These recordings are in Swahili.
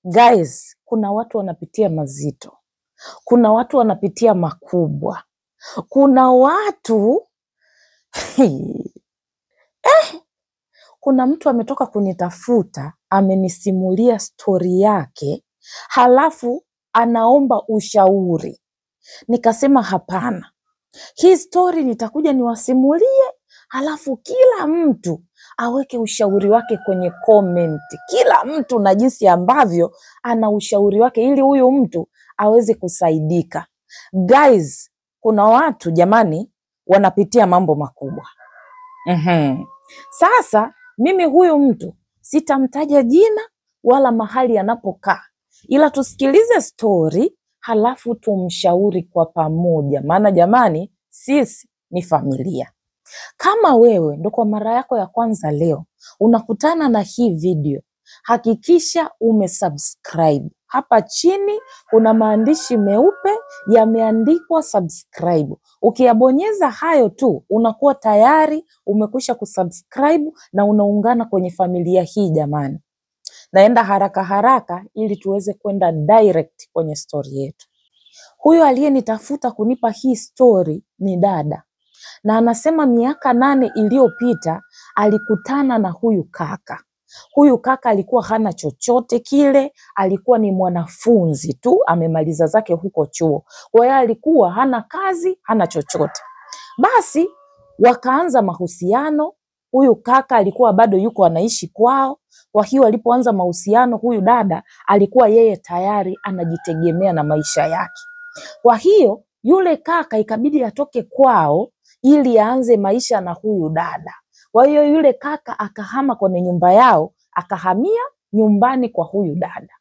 Guys, kuna watu wanapitia mazito. Kuna watu wanapitia makubwa. Kuna watu kuna mtu ametoka kunitafuta, amenisimulia stori yake, halafu anaomba ushauri. Nikasema hapana. Hii stori nitakuja niwasimulie, halafu kila mtu aweke ushauri wake kwenye comment. Kila mtu na jinsi ambavyo ana ushauri wake ili huyu mtu aweze kusaidika. Guys, kuna watu jamani wanapitia mambo makubwa. Sasa mimi huyu mtu sitamtaja jina wala mahali anapokaa, ila tusikilize stori halafu tumshauri kwa pamoja, maana jamani sisi ni familia. Kama wewe ndo kwa mara yako ya kwanza leo unakutana na hii video, hakikisha umesubscribe. Hapa chini kuna maandishi meupe yameandikwa subscribe. Ukiyabonyeza hayo tu unakuwa tayari umekwisha kusubscribe na unaungana kwenye familia hii jamani. Naenda haraka haraka ili tuweze kwenda direct kwenye story yetu. Huyo aliyenitafuta kunipa hii story ni dada. Na anasema miaka 8 iliyopita alikutana na huyu kaka. Huyu kaka alikuwa hana chochote kile, alikuwa ni mwanafunzi tu, amemaliza zake huko chuo. Kwa hiyo alikuwa hana kazi, hana chochote. Basi wakaanza mahusiano. Huyu kaka alikuwa bado yuko anaishi kwao. Kwa hiyo alipoanza mahusiano, huyu dada alikuwa yeye tayari anajitegemea na maisha yake. Kwa hiyo yule kaka ikabidi atoke kwao ili aanze maisha na huyu dada. Kwa hiyo yule kaka akahama kwenye nyumba yao, akahamia nyumbani kwa huyu dada.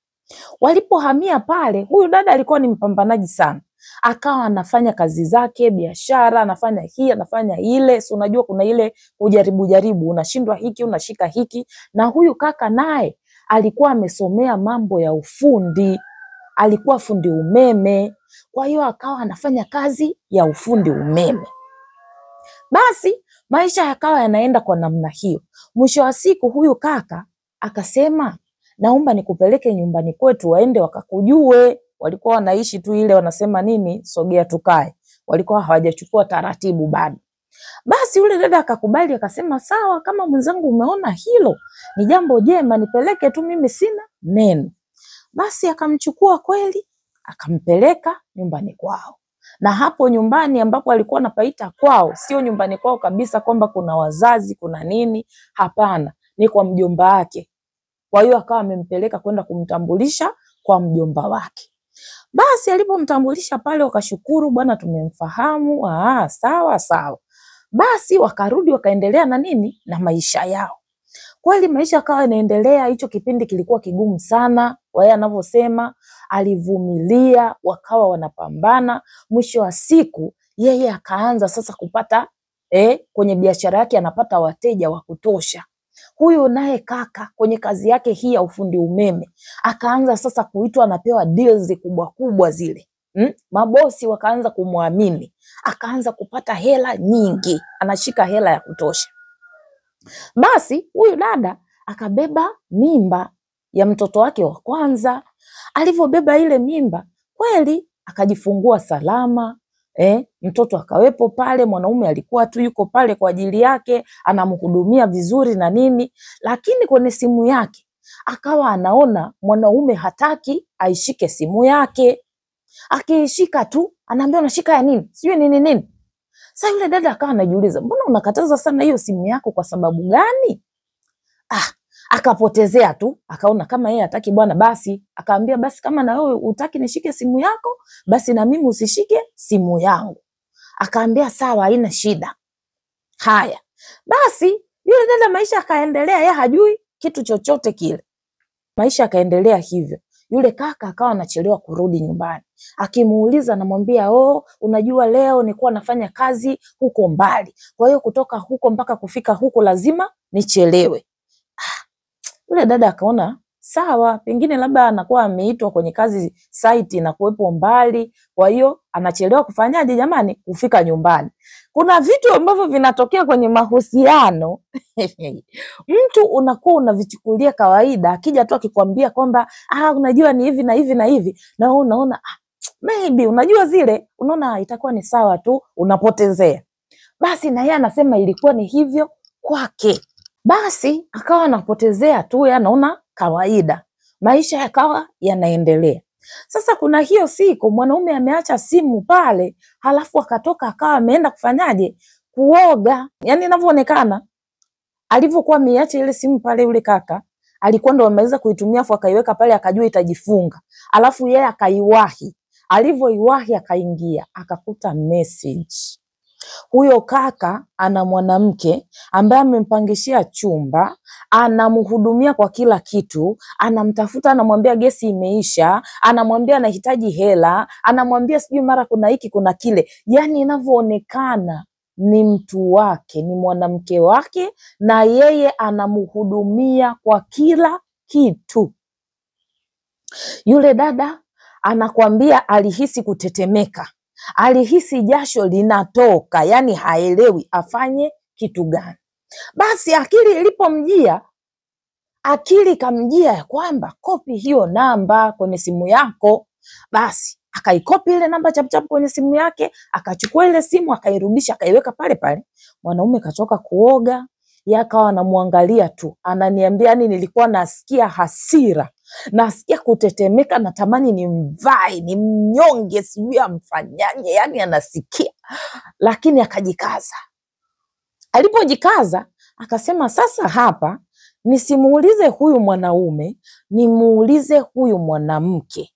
Walipohamia pale, huyu dada alikuwa ni mpambanaji sana. Akawa anafanya kazi zake, biashara, anafanya hii, anafanya ile. So unajua kuna ile ujaribu, unashindwa hiki, unashika hiki. Na huyu kaka naye alikuwa amesomea mambo ya ufundi. Alikuwa fundi umeme. Kwa hiyo akawa anafanya kazi ya ufundi umeme. Basi maisha yakawa yanaenda kwa namna hiyo. Mwisho wa siku huyu kaka akasema, naomba nikupeleke nyumbani kwetu waende wakakujue. Walikuwa wanaishi tu ile wanasema nini, sogea tukae. Walikuwa hawajachukua taratibu bado. Basi yule dada akakubali, akasema sawa, kama mwenzangu umeona hilo ni jambo jema, nipeleke tu, mimi sina neno. Basi akamchukua kweli, akampeleka nyumbani kwao. Na hapo nyumbani ambapo alikuwa anapaita kwao, sio nyumbani kwao kabisa kwamba kuna wazazi, kuna nini, hapana, ni kwa mjomba wake. Kwa hiyo akawa amempeleka kwenda kumtambulisha kwa mjomba wake. Basi alipomtambulisha pale wakashukuru, bwana tumemfahamu, sawa. Basi wakarudi wakaendelea na nini, na maisha yao. Kweli maisha yakawa yanaendelea. Hicho kipindi kilikuwa kigumu sana. Wao anavyosema alivumilia, wakawa wanapambana. Mwisho wa siku yeye akaanza sasa kupata kwenye biashara yake anapata wateja wa kutosha. Huyu naye kaka kwenye kazi yake hii ya ufundi umeme akaanza sasa kuitwa, anapewa deals kubwa zile. Mabosi wakaanza kumwamini. Akaanza kupata hela nyingi, anashika hela ya kutosha. Basi huyu dada akabeba mimba ya mtoto wake wa kwanza. Alivyobeba ile mimba kweli akajifungua salama. Mtoto akawepo pale, mwanaume alikuwa tu yuko pale kwa ajili yake, anamhudumia vizuri na nini. Lakini kwenye simu yake akawa anaona mwanaume hataki aishike simu yake. Akiishika tu anaambia unashika ya nini? Sijui nini. Sasa yule dada akawa anajiuliza, mbona unakataza sana hiyo simu yako kwa sababu gani? Akapotezea tu, akaona kama yeye hataki bwana, basi akaambia basi kama na wewe hutaki nishike simu yako, basi na mimi usishike simu yangu. Akaambia sawa, haina shida. Haya. Basi yule dada maisha akaendelea, yeye hajui kitu chochote kile. Maisha akaendelea hivyo. Yule kaka akawa anachelewa kurudi nyumbani. Akimuuliza anamwambia, unajua leo nilikuwa nafanya kazi huko mbali. Kwa hiyo kutoka huko mpaka kufika huko lazima nichelewe. Yule dada akaona sawa, pengine labda anakuwa ameitwa kwenye kazi site na kuwepo mbali, kwa hiyo anachelewa kufanyaje jamani, kufika nyumbani. Kuna vitu ambavyo vinatokea kwenye mahusiano mtu unakuwa unavichukulia kawaida, akija tu akikwambia kwamba unajua ni hivi na hivi na hivi, na wewe unaona maybe unajua zile, unaona itakuwa ni sawa tu, unapotezea. Basi na yeye anasema ilikuwa ni hivyo kwake. Basi akawa anapotezea tu, anaona kawaida, maisha yakawa yanaendelea. Sasa kuna hiyo siku mwanaume ameacha simu pale, halafu akatoka akawa ameenda kufanyaje, kuoga. Yani inavyoonekana alivyokuwa ameacha ile simu pale, yule kaka alikuwa ndo ameweza kuitumia, afu akaiweka pale akajua itajifunga, alafu yeye akaiwahi. Alivyoiwahi akaingia akakuta message. Huyo kaka ana mwanamke ambaye amempangishia chumba, anamhudumia kwa kila kitu, anamtafuta, anamwambia gesi imeisha, anamwambia anahitaji hela, anamwambia sijui mara kuna hiki kuna kile. Yani inavyoonekana ni mtu wake, ni mwanamke wake, na yeye anamhudumia kwa kila kitu. Yule dada anakwambia alihisi kutetemeka, alihisi jasho linatoka, yani haelewi afanye kitu gani. Basi akili ilipomjia, akili kamjia ya kwamba kopi hiyo namba kwenye simu yako. Basi akaikopi ile namba chap kwenye simu yake, akachukua ile simu akairudisha, akaiweka pale pale. Mwanaume katoka kuoga, yakawa anamwangalia tu, ananiambia yani nilikuwa nasikia hasira, nasikia kutetemeka, natamani nimvai, nimnyonge, sijui amfanyaje, yani anasikia. Lakini akajikaza. Alipojikaza akasema sasa hapa nisimuulize huyu mwanaume, nimuulize huyu mwanamke,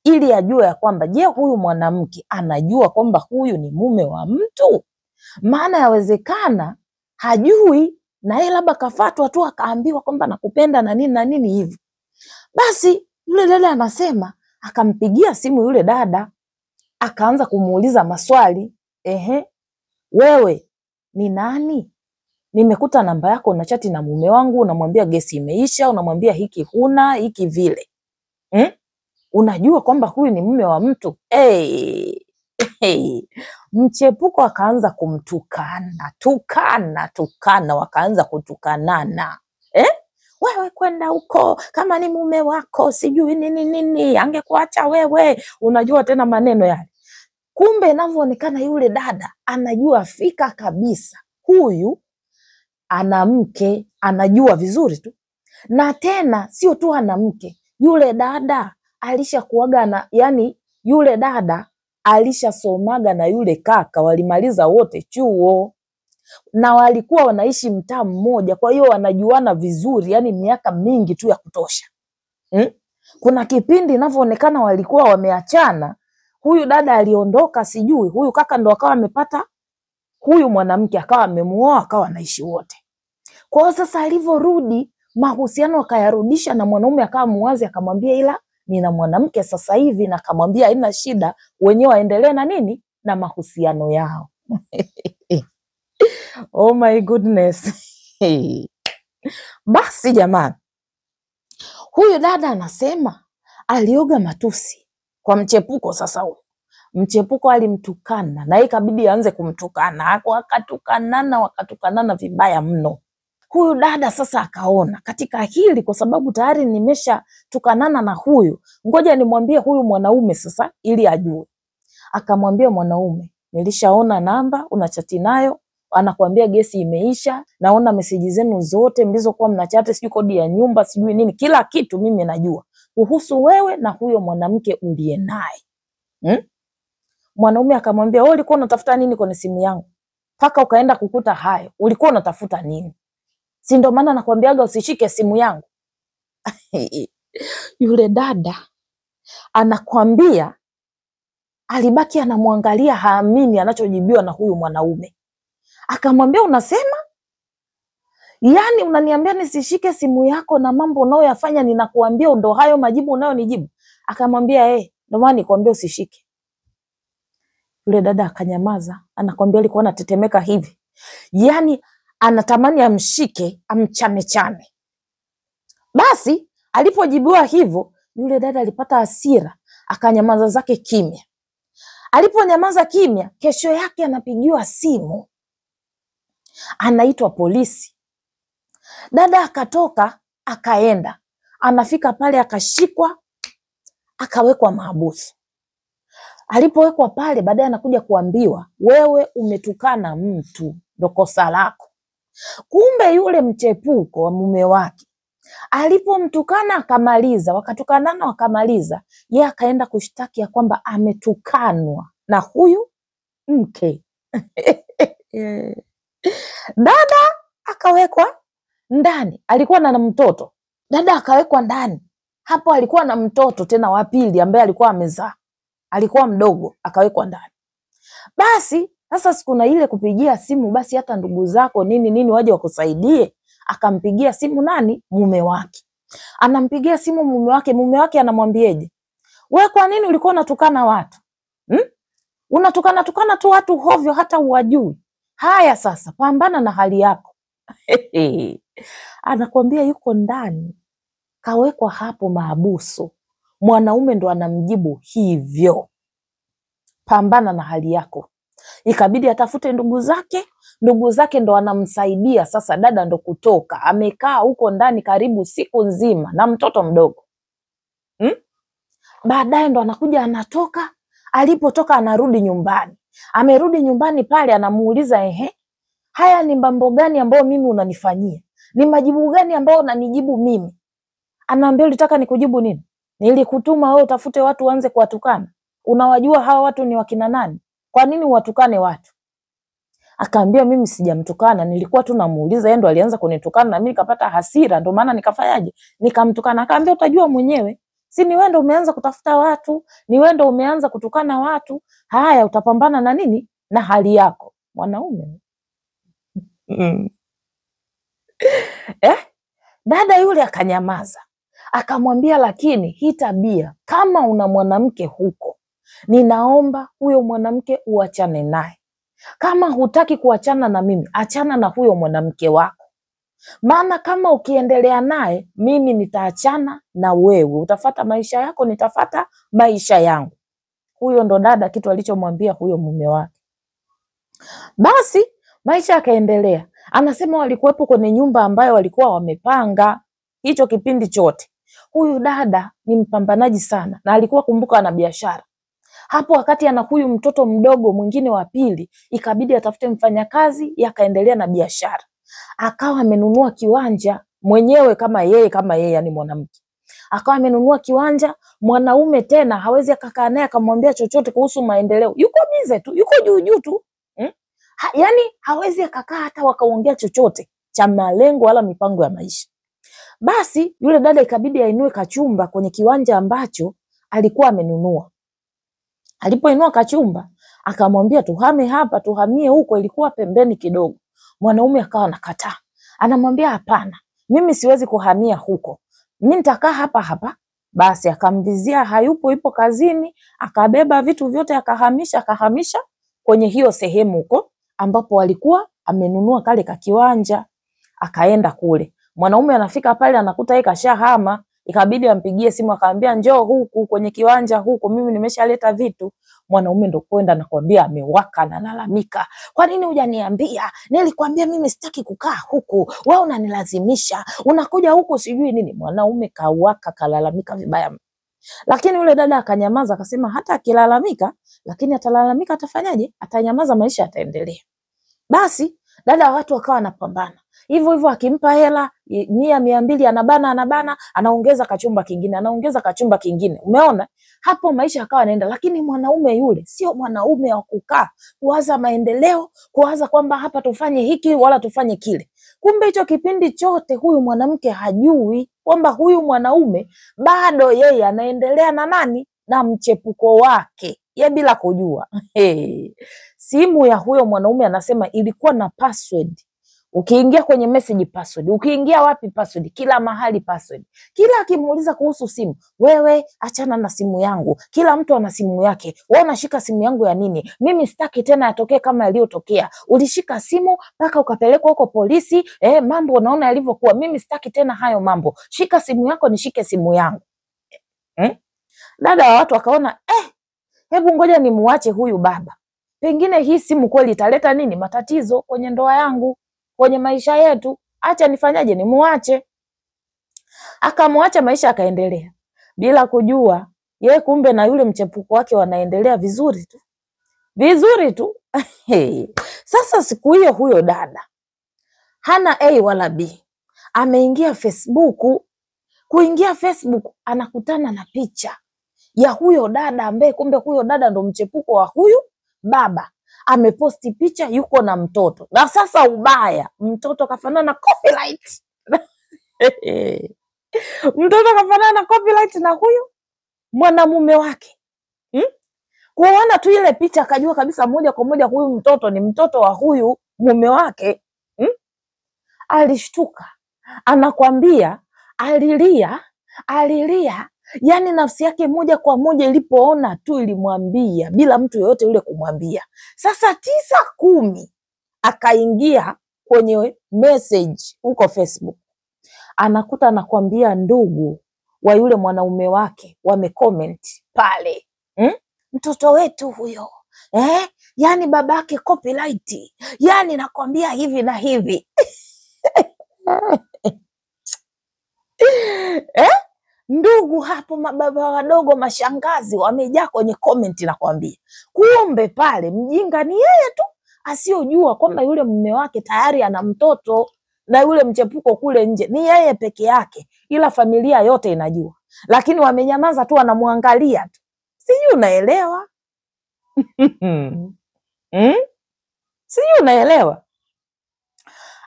ili ajue ya kwamba je, huyu mwanamke anajua kwamba huyu ni mume wa mtu? Maana yawezekana hajui, na yeye labda kafatwa tu akaambiwa kwamba nakupenda na nini na nini hivi. Basi yule dada anasema akampigia simu yule dada, akaanza kumuuliza maswali. Wewe ni nani? Nimekuta namba yako na chati na mume wangu, unamwambia gesi imeisha, unamwambia hiki huna, hiki vile. Unajua kwamba huyu ni mume wa mtu? Mchepuko akaanza kumtukana, tukana, wakaanza kutukanana. Wewe kwenda huko, kama ni mume wako sijui nini, angekuacha wewe. Unajua tena maneno yale. Kumbe inavyoonekana yule dada anajua fika kabisa huyu ana mke, anajua vizuri tu. Na tena sio tu ana mke, yule dada alishakuaga na, yani yule dada alishasomaga na yule kaka, walimaliza wote chuo na walikuwa wanaishi mtaa mmoja, kwa hiyo wanajuana vizuri, yani miaka mingi tu ya kutosha. Kuna kipindi inavyoonekana walikuwa wameachana, huyu dada aliondoka, sijui huyu kaka ndo akawa amepata huyu mwanamke, akawa amemuoa, akawa anaishi wote. Kwa hiyo sasa alivyorudi, mahusiano akayarudisha, na mwanaume akawa muwazi, akamwambia ila nina mwanamke sasa hivi, na akamwambia haina shida, wenyewe waendelee na nini na mahusiano yao. Oh my goodness. Basi jamani, huyu dada anasema alioga matusi kwa mchepuko. Sasa huyu mchepuko alimtukana, na ikabidi aanze kumtukana, wakatukanana vibaya mno. Huyu dada sasa akaona katika hili, kwa sababu tayari nimesha tukanana na huyu, ngoja nimwambie huyu mwanaume sasa ili ajue. Akamwambia mwanaume, nilishaona namba unachati nayo, anakuambia gesi imeisha, naona meseji zenu zote mlizokuwa mnachati, sijui kodi ya nyumba, sijui nini, kila kitu mimi najua kuhusu wewe na huyo mwanamke uliye naye. Mwanaume akamwambia, wewe ulikuwa unatafuta nini kwenye simu yangu mpaka ukaenda kukuta hayo? Ulikuwa unatafuta nini? Si ndio maana nakwambiaga usishike simu yangu. Yule dada anakwambia alibaki anamwangalia, haamini anachojibiwa na huyu mwanaume. Akamwambia, unasema? Yani unaniambia nisishike simu yako na mambo unayoyafanya ninakuambia ndo hayo majibu unayonijibu? Akamwambia, ndio maana nikwambia usishike. Yule dada akanyamaza, anakwambia alikuwa anatetemeka hivi. Yani anatamani amshike, amchane. Basi Alipojibiwa hivyo, yule dada alipata hasira, akanyamaza zake kimya. Aliponyamaza kimya, kesho yake anapigiwa simu, anaitwa polisi. Dada akatoka akaenda, anafika pale akashikwa, akawekwa mahabusu. Alipowekwa pale, baadaye anakuja kuambiwa, wewe umetukana mtu, ndo kosa lako. Kumbe yule mchepuko wa mume wake alipomtukana akamaliza, wakatukanana wakamaliza, yeye akaenda kushtaki ya kwamba ametukanwa na huyu mke. Dada akawekwa ndani, alikuwa na mtoto. Dada akawekwa ndani, hapo alikuwa na mtoto tena wa pili ambaye alikuwa amezaa, alikuwa mdogo, akawekwa ndani. Basi sasa siku na ile kupigia simu, basi hata ndugu zako nini waje wakusaidie. Akampigia simu nani? Mume wake. Anampigia simu mume wake. Mume wake anamwambieje? Wewe kwa nini ulikuwa unatukana watu? Unatukana tu watu hovyo, hata uwajui. Haya sasa, pambana na hali yako. Anakwambia yuko ndani, kawekwa hapo mahabusu. Mwanaume ndo anamjibu hivyo, pambana na hali yako. Ikabidi atafute ndugu zake ndo anamsaidia. Sasa dada ndo kutoka, amekaa huko ndani karibu siku nzima na mtoto mdogo. Baadaye ndo anakuja anatoka, alipotoka anarudi nyumbani. Amerudi nyumbani pale, anamuuliza haya ni mambo gani ambayo mimi unanifanyia? Ni majibu gani ambayo unanijibu mimi? Anaambia, ulitaka nikujibu nini? Nilikutuma wewe utafute watu uanze kuwatukana. Unawajua hawa watu ni wakina nani? Kwa nini watukane watu? Akaambia, mimi sijamtukana, nilikuwa tu namuuliza, yeye ndo alianza kunitukana na mimi nikapata hasira, ndo maana nikafanyaje? Nikamtukana. Akaambia, utajua mwenyewe. Si ni wewe ndo umeanza kutafuta watu, ni wewe ndo umeanza kutukana watu. Haya, utapambana na nini? Na hali yako. Mwanaume. Dada yule akanyamaza. Akamwambia, lakini hii tabia, kama una mwanamke huko, ninaomba huyo mwanamke uachane naye. Kama hutaki kuachana na mimi, achana na huyo mwanamke wako. Maana kama ukiendelea naye, mimi nitaachana na wewe. Utafata maisha yako, nitafata maisha yangu. Huyo ndo dada kitu alichomwambia huyo mume wake. Basi maisha yakaendelea. Anasema walikuwepo kwenye nyumba ambayo walikuwa wamepanga hicho kipindi chote. Huyu dada ni mpambanaji sana, na alikuwa kumbuka ana biashara. Hapo wakati ana huyu mtoto mdogo mwingine wa pili, ikabidi atafute mfanyakazi, yakaendelea na biashara. Akawa amenunua kiwanja mwenyewe kama yeye yani mwanamke. Akawa amenunua kiwanja. Mwanaume tena hawezi akakaa naye akamwambia chochote kuhusu maendeleo. Yuko bize tu, yuko juu tu. Yani hawezi akakaa hata wakaongea chochote cha malengo wala mipango ya maisha. Basi yule dada ikabidi ainue kachumba kwenye kiwanja ambacho alikuwa amenunua. Alipoinua kachumba, akamwambia tuhame hapa, tuhamie huko, ilikuwa pembeni kidogo. Mwanaume akawa anakataa. Anamwambia, hapana, mimi siwezi kuhamia huko, mimi nitakaa hapa. Basi akamvizia hayupo, ipo kazini, akabeba vitu vyote akahamisha kwenye hiyo sehemu huko ambapo alikuwa amenunua kale kakiwanja. Akaenda kule. Mwanaume anafika pale anakuta yeye kashahama. Ikabidi ampigie simu akamwambia, njoo huku kwenye kiwanja huku, mimi nimeshaleta vitu. Mwanaume ndo kwenda nakwambia amewaka na nalalamika. Kwa nini hujaniambia? Nilikwambia mimi sitaki kukaa huku, wewe unanilazimisha. Unakuja huku sijui nini. Mwanaume kawaka, kalalamika vibaya. Lakini yule dada akanyamaza, akasema hata akilalamika, lakini atalalamika atafanyaje? Atanyamaza, maisha yataendelea. Basi dada watu wakawa wanapambana. Hivyo akimpa hela 100, 200, anabana, anaongeza kachumba kingine, Umeona? Hapo maisha yakawa yanaenda. Lakini mwanaume yule sio mwanaume wa kukaa kuwaza maendeleo, kuwaza kwamba hapa tufanye hiki wala tufanye kile. Kumbe hicho kipindi chote huyu mwanamke hajui kwamba huyu mwanaume bado yeye anaendelea na nani? Na mchepuko wake. Ye bila kujua. Simu ya huyo mwanaume anasema ilikuwa na password Ukiingia kwenye message password, ukiingia wapi password, kila mahali password. Kila akimuuliza kuhusu simu, wewe achana na simu yangu. Kila mtu ana simu yake. Wewe unashika simu yangu ya nini? Mimi sitaki tena yatokee kama yaliyotokea. Ulishika simu mpaka ukapelekwa huko polisi, mambo unaona yalivyokuwa. Mimi sitaki tena hayo mambo. Shika simu yako nishike simu yangu. Dada wa watu akaona, hebu ngoja nimuache huyu baba. Pengine hii simu kweli italeta nini? Matatizo kwenye ndoa yangu, kwenye maisha yetu. Acha nifanyaje? Nimuache. Akamwacha, maisha akaendelea. Bila kujua, ye kumbe na yule mchepuko wake wanaendelea vizuri tu. Vizuri tu. Sasa siku hiyo huyo dada hana A wala B. Ameingia Facebook. Kuingia Facebook anakutana na picha ya huyo dada ambaye kumbe huyo dada ndo mchepuko wa huyu baba. Ameposti picha yuko na mtoto. Na sasa ubaya, mtoto kafanana na copyright. Mtoto kafanana na copyright na huyu mwanamume wake. Kuona tu ile picha akajua kabisa moja kwa moja huyu mtoto ni mtoto wa huyu mume wake. Alishtuka. Anakwambia alilia. Yani nafsi yake moja kwa moja ilipoona tu ilimwambia bila mtu yoyote yule kumwambia. Sasa 9:10 akaingia kwenye message huko Facebook. Anakuta anakwambia ndugu wa yule mwanaume wake wamecomment pale. Mtoto wetu huyo. Yani babake copyright. Yani nakwambia hivi na hivi. Ndugu hapo, mababa wadogo, mashangazi wamejaa kwenye comment nakwambia. Kumbe pale mjinga ni yeye tu asiyojua kwamba yule mume wake tayari ana mtoto na yule mchepuko kule nje. Ni yeye peke yake, ila familia yote inajua. Lakini wamenyamaza tu, wanamwangalia tu. Sijui unaelewa? Sijui unaelewa?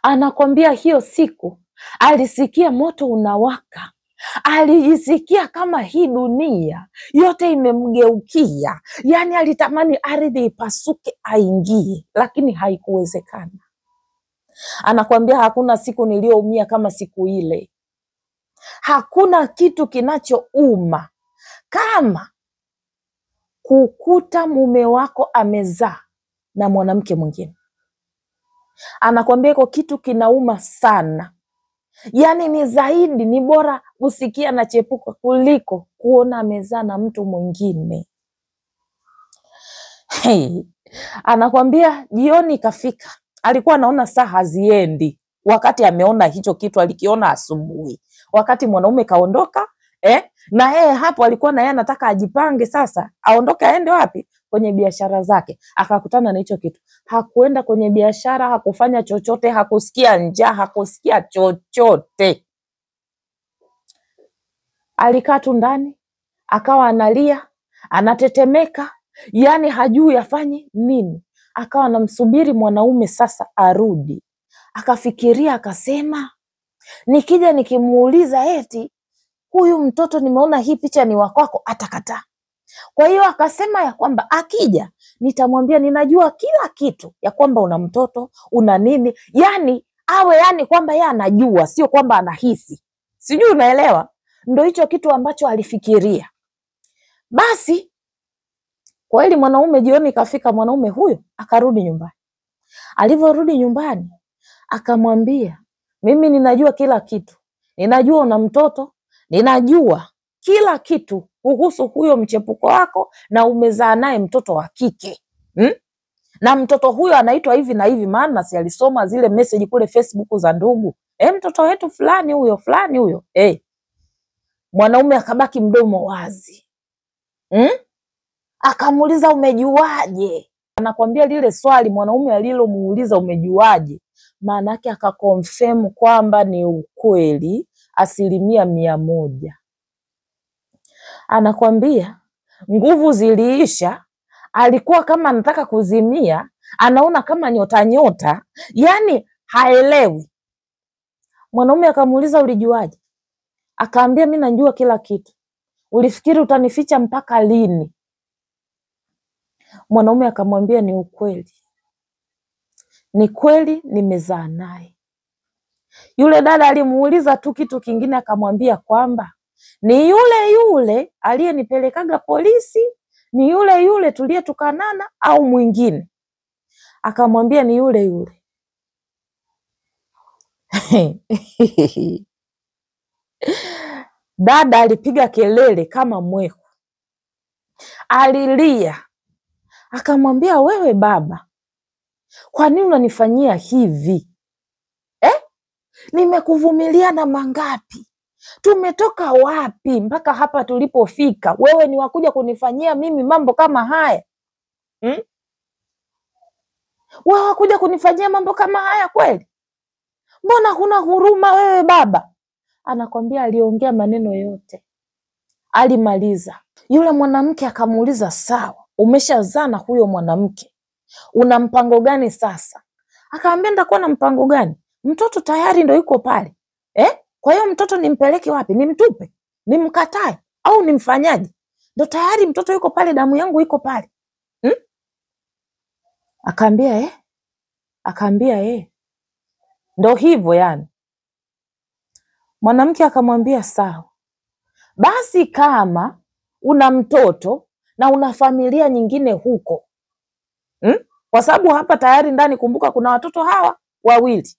Anakwambia hiyo siku alisikia moto unawaka. Alijisikia kama hii dunia yote imemgeukia. Yani alitamani ardhi ipasuke aingie, lakini haikuwezekana. Anakwambia hakuna siku niliyoumia kama siku ile. Hakuna kitu kinachouma kama kukuta mume wako amezaa na mwanamke mwingine. Anakwambia iko kitu kinauma sana. Yani ni zaidi, ni bora usikia na chepuka kuliko kuona amezaa na mtu mwingine. Anakwambia jioni ikafika. Alikuwa anaona saa haziendi. Wakati ameona hicho kitu alikiona asubuhi. Wakati mwanaume kaondoka, na yeye hapo alikuwa na yeye anataka ajipange sasa. Aondoke aende wapi? Kwenye biashara zake. Akakutana na hicho kitu. Hakuenda kwenye biashara, hakufanya chochote, hakusikia njaa, hakusikia chochote. Alikaa tu ndani, akawa analia, anatetemeka, yani hajui afanye nini. Akawa anamsubiri mwanaume sasa arudi. Akafikiria akasema, nikija nikimuuliza eti huyu mtoto nimeona hii picha ni wako, atakataa. Kwa hiyo akasema ya kwamba akija nitamwambia ninajua kila kitu ya kwamba una mtoto, una nini. Yani awe kwamba yeye anajua, sio kwamba anahisi. Sijui unaelewa? Ndio hicho kitu ambacho alifikiria. Basi kweli mwanaume jioni ikafika, mwanaume huyo akarudi nyumbani. Alivyorudi nyumbani akamwambia, mimi ninajua kila kitu. Ninajua una mtoto, ninajua kila kitu kuhusu huyo mchepuko wako na umezaa naye mtoto wa kike. Na mtoto huyo anaitwa hivi na hivi, maana si alisoma zile message kule Facebook za ndugu. Mtoto wetu fulani huyo. Mwanaume akabaki mdomo wazi. Akamuuliza umejuaje? Anakwambia lile swali mwanaume alilomuuliza umejuaje, maana yake akakonfirm kwamba ni ukweli 100%. Anakwambia nguvu ziliisha, alikuwa kama anataka kuzimia, anaona kama nyota, yani haelewi. Mwanaume akamuuliza ulijuaje? Akaambia mimi najua kila kitu. Ulifikiri utanificha mpaka lini? Mwanaume akamwambia ni ukweli. Ni kweli nimezaa naye. Yule dada alimuuliza tu kitu kingine, akamwambia kwamba ni yule yule aliyenipelekaga polisi, ni yule yule tuliyetukanana au mwingine? Akamwambia ni yule yule. Dada alipiga kelele kama mwehu, alilia, akamwambia wewe baba, kwa nini unanifanyia hivi? Nimekuvumilia na mangapi? Tumetoka wapi mpaka hapa tulipofika? Wewe ni wakuja kunifanyia mimi mambo kama haya? Wewe wakuja kunifanyia mambo kama haya kweli? Mbona huna huruma wewe baba? Anakwambia aliongea maneno yote, alimaliza. Yule mwanamke akamuuliza, sawa, umeshazaa na huyo mwanamke, una mpango gani sasa? Akamwambia nitakuwa na mpango gani? Mtoto tayari ndo yuko pale. Kwa hiyo mtoto nimpeleke wapi? Nimtupe? Nimkatae? Au nimfanyaje? Ndo tayari mtoto yuko pale, damu yangu iko pale. Akaambia ndo hivyo yani. Mwanamke akamwambia sawa, basi kama una mtoto na una familia nyingine huko, kwa sababu hapa tayari ndani, kumbuka kuna watoto hawa wawili.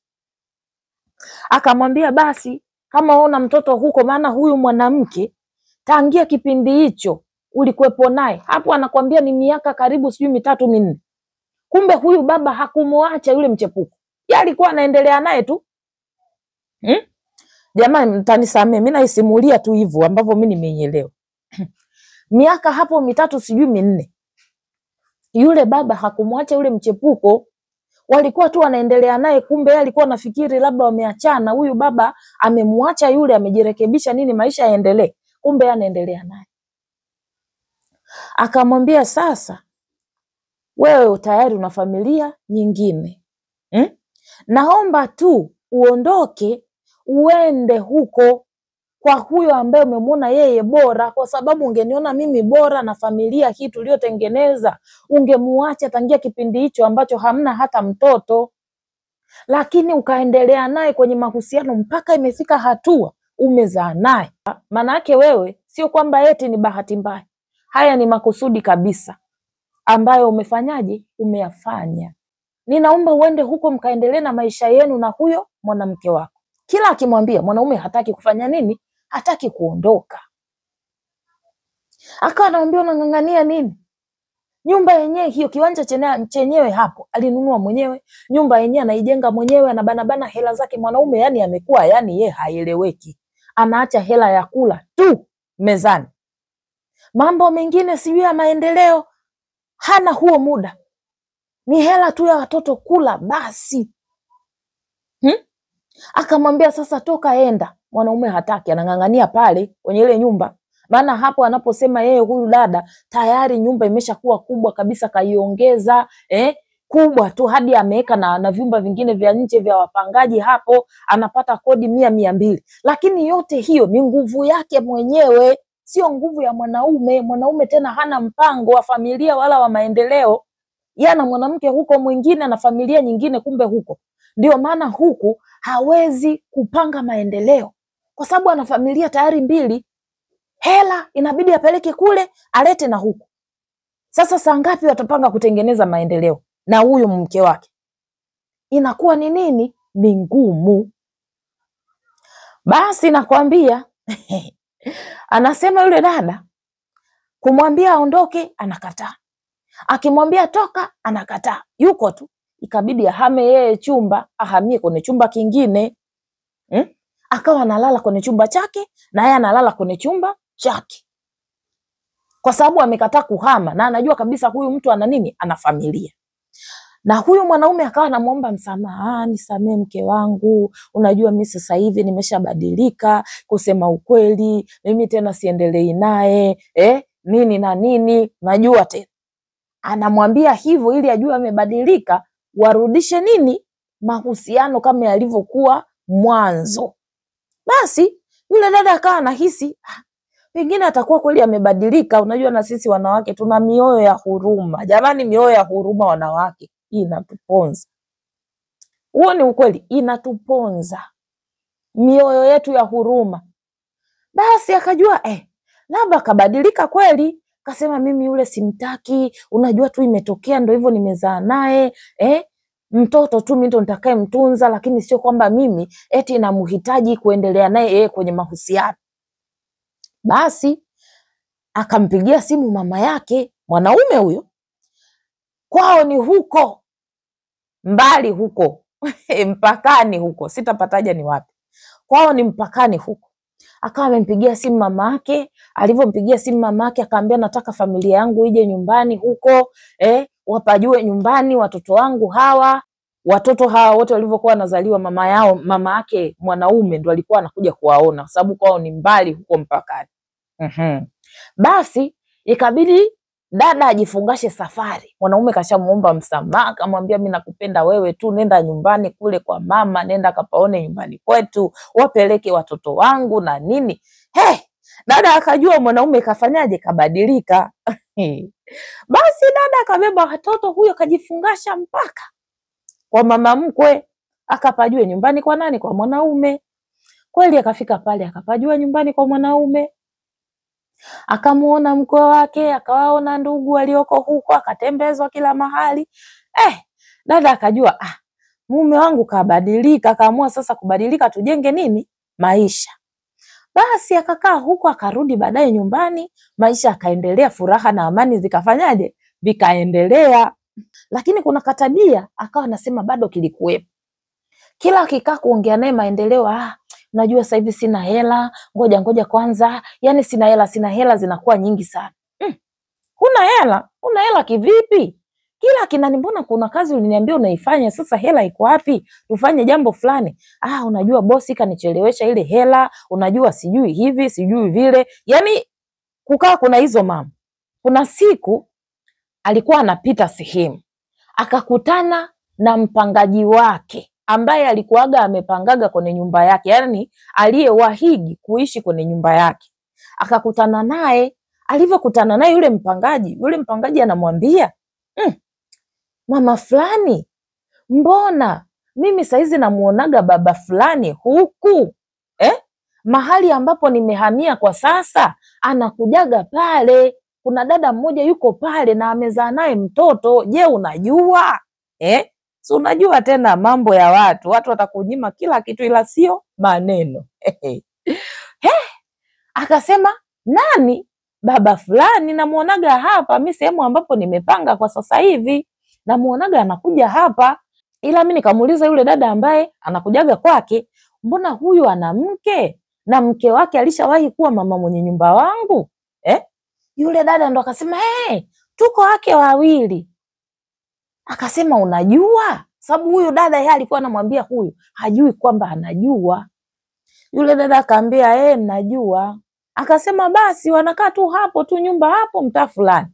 Akamwambia basi kama una mtoto huko, maana huyu mwanamke tangia kipindi hicho ulikuwepo naye hapo, anakwambia ni miaka karibu sijui 3-4. Kumbe huyu baba hakumuacha yule mchepuko, yeye alikuwa anaendelea naye tu. Jamani, mtanisamee, mimi naisimulia tu hivyo ambavyo mimi nimeielewa. Miaka hapo 3 sijui 4, yule baba hakumwacha yule mchepuko, walikuwa tu wanaendelea naye. Kumbe yeye alikuwa anafikiri labda wameachana, huyu baba amemwacha yule, amejirekebisha nini, maisha yaendelee. Kumbe anaendelea naye. Akamwambia sasa, wewe tayari una familia nyingine, naomba tu uondoke uende huko kwa huyo ambaye umemwona yeye bora, kwa sababu ungeniona mimi bora na familia hii tuliyotengeneza, ungemuacha tangia kipindi hicho ambacho hamna hata mtoto, lakini ukaendelea naye kwenye mahusiano mpaka imefika hatua umezaa naye. Maana yake wewe sio kwamba eti ni bahati mbaya, haya ni makusudi kabisa ambayo umefanyaje, umeyafanya. Ninaomba uende huko mkaendelee na maisha yenu na huyo mwanamke wako. Kila akimwambia mwanaume hataki kufanya nini, hataki kuondoka. Akawa anaambia unang'ang'ania nini? Nyumba yenyewe hiyo, kiwanja chenyewe hapo alinunua mwenyewe, nyumba yenyewe anaijenga mwenyewe, anabanabana hela zake mwanaume. Yani amekuwa ye haeleweki, anaacha hela ya kula tu mezani, mambo mengine sijui ya maendeleo hana huo muda, ni hela tu ya watoto kula basi. Akamwambia sasa toka enda. Mwanaume hataki, anang'ang'ania pale kwenye ile nyumba. Maana hapo anaposema yeye huyu dada tayari nyumba imeshakuwa kubwa kabisa, kaiongeza kubwa tu hadi ameweka na vyumba vingine vya nje vya wapangaji hapo, anapata kodi 100-200. Lakini yote hiyo ni nguvu yake mwenyewe, sio nguvu ya mwanaume. Mwanaume tena hana mpango wa familia wala wa maendeleo. Yana mwanamke huko mwingine na familia nyingine, kumbe huko. Ndio maana huku hawezi kupanga maendeleo, kwa sababu ana familia tayari 2. Hela inabidi apeleke kule, alete na huku. Sasa saa ngapi watapanga kutengeneza maendeleo na huyu mke wake? Inakuwa ni nini? Ni ngumu. Basi nakwambia anasema yule dada kumwambia aondoke anakataa, akimwambia toka anakataa, yuko tu. Ikabidi ahame yeye chumba, ahamie kwenye chumba kingine. Akawa analala kwenye chumba chake na yeye analala kwenye chumba chake, kwa sababu amekataa kuhama na anajua kabisa huyu mtu ana nini, ana familia. Na huyu mwanaume akawa anamuomba msamaha, nisamee mke wangu, unajua mimi sasa hivi nimeshabadilika, kusema ukweli mimi tena siendelei naye nini na nini, najua tena. Anamwambia hivyo ili ajue amebadilika, warudishe nini, mahusiano kama yalivyokuwa mwanzo. Basi yule dada akawa anahisi pengine atakuwa kweli amebadilika. Unajua na sisi wanawake tuna mioyo ya huruma. Jamani, mioyo ya huruma wanawake inatuponza. Huo ni ukweli, inatuponza. mioyo yetu ya huruma. Basi akajua labda kabadilika kweli, kasema mimi yule simtaki, unajua tu imetokea ndo hivyo nimezaa naye, mtoto tu mimi ndo nitakaye mtunza, lakini sio kwamba mimi eti namhitaji kuendelea naye kwenye mahusiano. Basi akampigia simu mama yake, mwanaume huyo, kwao ni huko mbali huko mpakani huko, sitapataja ni wapi, kwao ni mpakani huko. Akawa amempigia simu mama yake, alivyompigia simu mama yake akaambia nataka familia yangu ije nyumbani huko, wapajue nyumbani watoto wangu hawa. Watoto hawa wote walivyokuwa wanazaliwa mama yake mwanaume ndo alikuwa anakuja kuwaona kwa sababu kwao ni mbali huko mpakani. Basi ikabidi dada ajifungashe safari. Mwanaume kashamuomba msamaha, akamwambia mimi nakupenda wewe tu, nenda nyumbani kule kwa mama, nenda kapaone nyumbani kwetu, wapeleke watoto wangu na nini. Dada akajua mwanaume kafanyaje, kabadilika. Basi dada akabeba watoto, huyo kajifungasha mpaka kwa mama mkwe, akapajue nyumbani kwa nani, kwa mwanaume. Kweli akafika pale akapajua nyumbani kwa mwanaume. Akamuona mkwe wake, akawaona ndugu walioko huko, akatembezwa kila mahali. Dada akajua mume wangu kabadilika, akaamua sasa kubadilika, tujenge nini, maisha. Basi akakaa huko, akarudi baadaye nyumbani, maisha akaendelea, furaha na amani zikafanyaje, vikaendelea. Lakini kuna katabia akawa anasema bado kilikuwepo. Kila akikaa kuongea naye maendeleo, najua sasa hivi sina hela, ngoja kwanza, yani sina hela zinakuwa nyingi sana. Huna hela? Una hela kivipi? Kila kinani, mbona kuna kazi uliniambia unaifanya, sasa hela iko wapi? Tufanye jambo fulani. Unajua bosi kanichelewesha ile hela, unajua sijui hivi, sijui vile. Yani kukaa kuna hizo mama. Kuna siku alikuwa anapita sehemu, akakutana na mpangaji wake ambaye alikuwaga amepangaga kwenye nyumba yake, yani aliyewahigi kuishi kwenye nyumba yake. Akakutana naye, alivyokutana naye yule mpangaji anamwambia, mama fulani, mbona mimi saizi namuonaga baba fulani huku, mahali ambapo nimehamia kwa sasa, anakujaga pale, kuna dada mmoja yuko pale na amezaa naye mtoto, je unajua? So unajua tena mambo ya watu watakunyima kila kitu ila sio maneno. Akasema nani? Baba fulani, namuonaga hapa mimi sehemu ambapo nimepanga kwa sasa hivi, namuonaga anakuja hapa. Ila mimi nikamuuliza yule dada ambaye anakujaga kwake, mbona huyu ana mke na mke wake alishawahi kuwa mama mwenye nyumba wangu? Yule dada ndo akasema tuko wake wawili. Akasema unajua? Sababu huyu dada yeye alikuwa anamwambia huyu, hajui kwamba anajua. Yule dada akaambia najua. Akasema basi wanakaa tu hapo tu nyumba hapo mtaa fulani.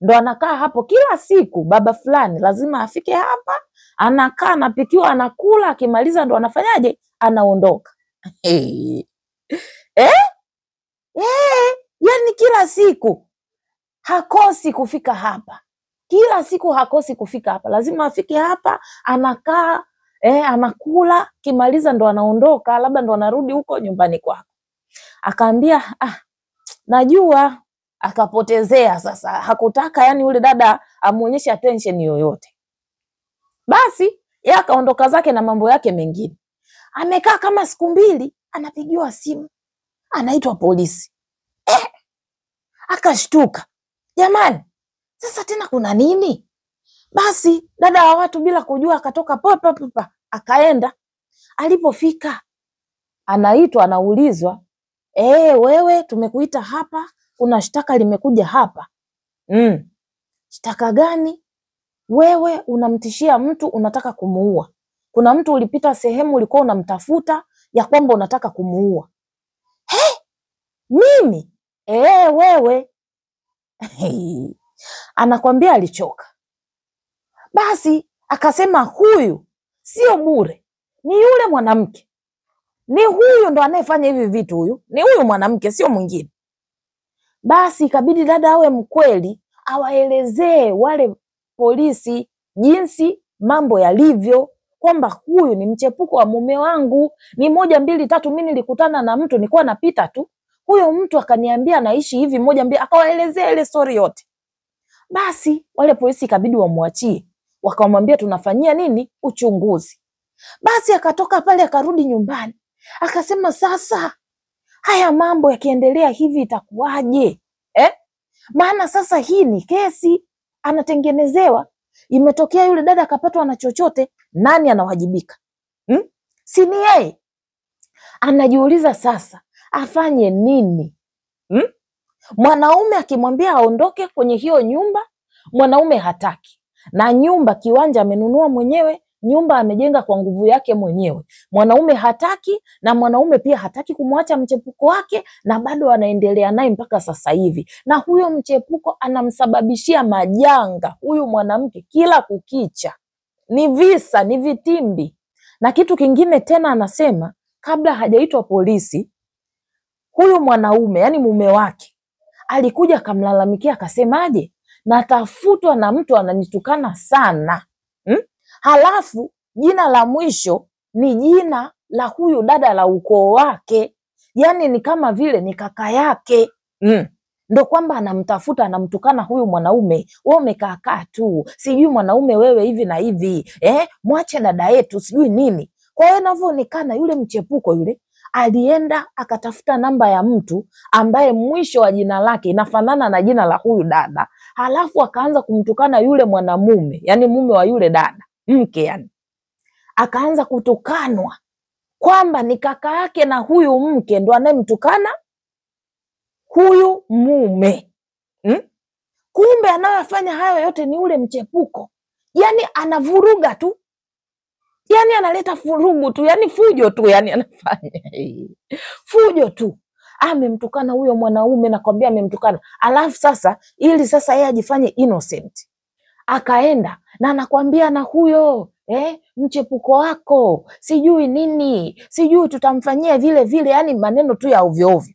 Ndo anakaa hapo kila siku, baba fulani lazima afike hapa, anakaa anapikiwa, anakula, akimaliza ndo anafanyaje, anaondoka. Yani kila siku hakosi kufika hapa. Kila siku hakosi kufika hapa, lazima afike hapa, anakaa, anakula, kimaliza ndo anaondoka, labda ndo anarudi huko nyumbani kwako. Akaambia najua. Akapotezea sasa, hakutaka yani yule dada amuonyeshe attention yoyote. Basi yeye akaondoka zake na mambo yake mengine. Amekaa kama siku mbili, anapigiwa simu, anaitwa polisi. Akashtuka, jamani, sasa tena kuna nini? Basi dada wa watu bila kujua akatoka papa akaenda. Alipofika anaitwa, anaulizwa, wewe tumekuita hapa, kuna shtaka limekuja hapa. Shtaka gani? Wewe unamtishia mtu, unataka kumuua. Kuna mtu ulipita sehemu ulikuwa unamtafuta ya kwamba unataka kumuua. Mimi? Wewe. Anakwambia alichoka. Basi akasema huyu sio bure, ni yule mwanamke, ni huyu ndo anayefanya hivi vitu, huyu ni huyu mwanamke, sio mwingine. Basi ikabidi dada awe mkweli, awaelezee wale polisi jinsi mambo yalivyo, kwamba huyu ni mchepuko wa mume wangu, ni 1 2 3. Mimi nilikutana na mtu, nilikuwa napita tu, huyo mtu akaniambia anaishi hivi 1 2, akawaelezea ile story yote. Basi wale polisi ikabidi wamwachie, wakamwambia tunafanyia nini, uchunguzi. Basi akatoka pale akarudi nyumbani, akasema sasa haya mambo yakiendelea hivi itakuwaje? Maana sasa hii ni kesi anatengenezewa, imetokea yule dada akapatwa na chochote, nani anawajibika? Si ni yeye? Anajiuliza sasa afanye nini? Mwanaume akimwambia aondoke kwenye hiyo nyumba, mwanaume hataki. Na nyumba kiwanja amenunua mwenyewe, nyumba amejenga kwa nguvu yake mwenyewe. Mwanaume hataki, na mwanaume pia hataki kumwacha mchepuko wake, na bado anaendelea naye mpaka sasa hivi. Na huyo mchepuko anamsababishia majanga huyu mwanamke kila kukicha. Ni visa, ni vitimbi. Na kitu kingine tena anasema, kabla hajaitwa polisi, huyu mwanaume, yani mume wake, alikuja akamlalamikia akasemaje, natafutwa na mtu ananitukana sana. Halafu jina la mwisho ni jina la huyu dada la ukoo wake, yani ni kama vile ni kaka yake. Ndo kwamba anamtafuta, anamtukana huyu mwanaume, wewe umekaa tu, sijui mwanaume wewe hivi na hivi, mwache dada yetu sijui nini. Kwa hiyo inavyoonekana yule mchepuko yule alienda akatafuta namba ya mtu ambaye mwisho wa jina lake inafanana na jina la huyu dada, halafu akaanza kumtukana yule mwanamume, yani mume wa yule dada, mke yani. Akaanza kutukanwa kwamba ni kaka yake na huyu mke ndo anayemtukana huyu mume. Kumbe anayofanya hayo yote ni ule mchepuko. Yani anavuruga tu, yani analeta furugu tu, yani fujo tu, yani anafanya fujo tu. Amemtukana huyo mwanaume, nakwambia amemtukana. Alafu sasa ili sasa yeye ajifanye innocent, akaenda na anakwambia na huyo mchepuko wako sijui nini, sijui tutamfanyia vile vile, yani maneno tu ya ovyo ovyo.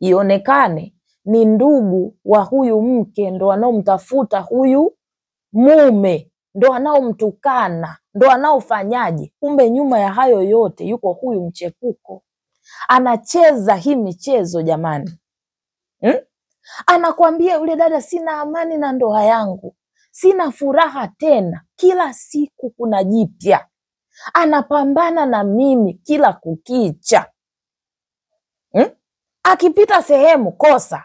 Ionekane ni ndugu wa huyu mke ndo wanaomtafuta huyu mume, ndo wanaomtukana, ndo wanaofanyaje. Kumbe nyuma ya hayo yote yuko huyu mchepuko, anacheza hii michezo jamani. Anakwambia yule dada, sina amani na ndoa yangu, sina furaha tena, kila siku kuna jipya, anapambana na mimi kila kukicha. Akipita sehemu kosa,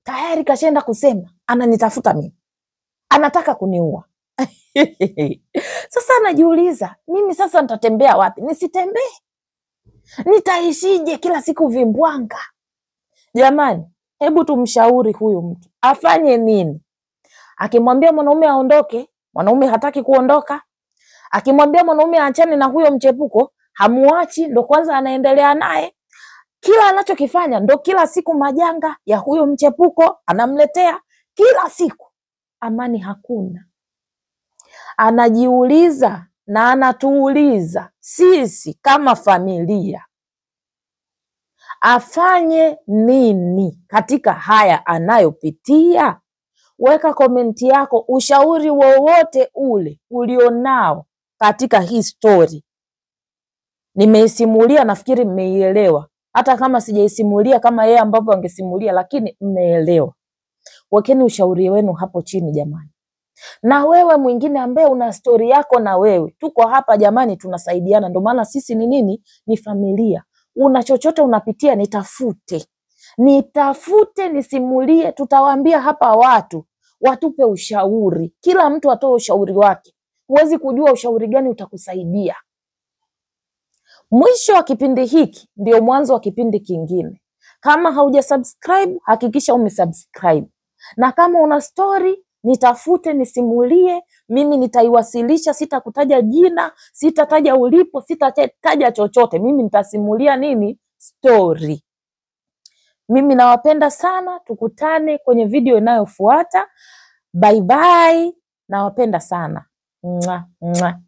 tayari kashenda kusema ananitafuta mimi, anataka kuniua. Sasa anajiuliza, mimi sasa nitatembea wapi? Nisitembee? Nitaishije kila siku vimbwanga? Jamani, hebu tumshauri huyu mtu afanye nini? Akimwambia mwanaume aondoke, mwanaume hataki kuondoka. Akimwambia mwanaume aachane na huyo mchepuko, hamuachi, ndo kwanza anaendelea naye. Kila anachokifanya ndo kila siku majanga ya huyo mchepuko anamletea kila siku. Amani hakuna. Anajiuliza na anatuuliza sisi kama familia, afanye nini katika haya anayopitia? Weka komenti yako, ushauri wowote ule ulionao katika hii story. Nimeisimulia, nafikiri mmeielewa. Hata kama sijaisimulia kama yeye ambavyo angesimulia, lakini mmeelewa. Wekeni ushauri wenu hapo chini jamani. Na wewe mwingine ambaye una story yako, na wewe tuko hapa jamani, tunasaidiana. Ndio maana sisi ni nini? Ni familia. Una chochote unapitia, nitafute nisimulie, tutawaambia hapa watu watupe ushauri, kila mtu atoe ushauri wake. Huwezi kujua ushauri gani utakusaidia. Mwisho wa kipindi hiki ndio mwanzo wa kipindi kingine. Kama hauja subscribe, hakikisha umesubscribe. Na kama una story, nitafute nisimulie, mimi nitaiwasilisha, sitakutaja jina, sitataja ulipo, sitataja chochote. Mimi nitasimulia nini? Story. Mimi nawapenda sana, tukutane kwenye video inayofuata. Bye bye. Nawapenda sana. Mwah, mwah.